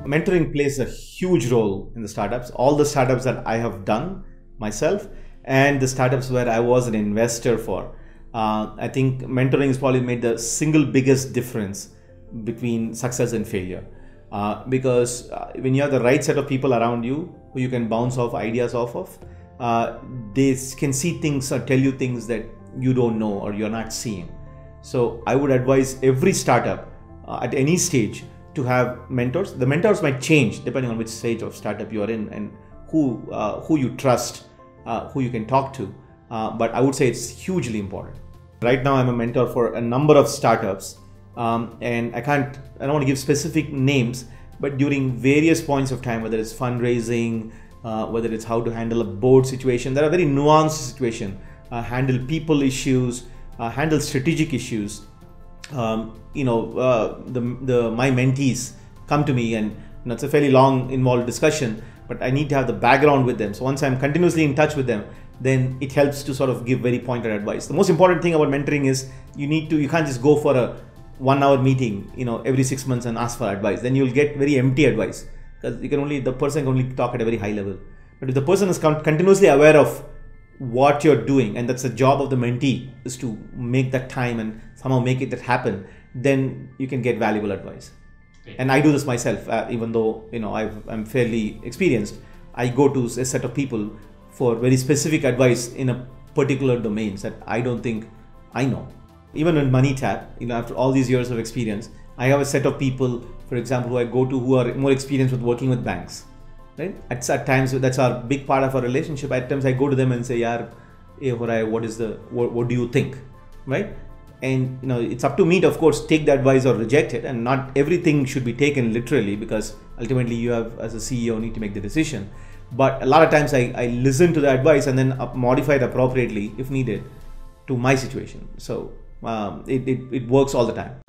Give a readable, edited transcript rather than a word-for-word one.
Mentoring plays a huge role in the startups. All the startups that I have done myself and the startups where I was an investor for, I think mentoring has probably made the single biggest difference between success and failure. Because when you have the right set of people around you who you can bounce off ideas off of, they can see things or tell you things that you don't know or you're not seeing. So I would advise every startup at any stage to have mentors. The mentors might change depending on which stage of startup you are in and who you trust, who you can talk to. But I would say it's hugely important. Right now I'm a mentor for a number of startups, and I don't want to give specific names, but during various points of time, whether it's fundraising, whether it's how to handle a board situation, there are very nuanced situations, handle people issues, handle strategic issues. My mentees come to me and it's a fairly long involved discussion, but I need to have the background with them. So once I'm continuously in touch with them, then it helps to sort of give very pointed advice. The most important thing about mentoring is you can't just go for a 1 hour meeting, every 6 months and ask for advice. Then you'll get very empty advice because the person can only talk at a very high level. But if the person is continuously aware of what you're doing, and that's the job of the mentee, is to make that time and somehow make it happen, then you can get valuable advice. Okay. And I do this myself, even though I'm fairly experienced. I go to a set of people for very specific advice in a particular domains that I don't think I know. Even in MoneyTap, after all these years of experience, I have a set of people, for example, who I go to who are more experienced with working with banks. Right? At times, that's our big part of our relationship. At times, I go to them and say, "Yaar, what do you think?" Right? And it's up to me to, of course, take the advice or reject it. And not everything should be taken literally, because ultimately, you have, as a CEO, need to make the decision. But a lot of times, I listen to the advice and then modify it appropriately if needed to my situation. So it works all the time.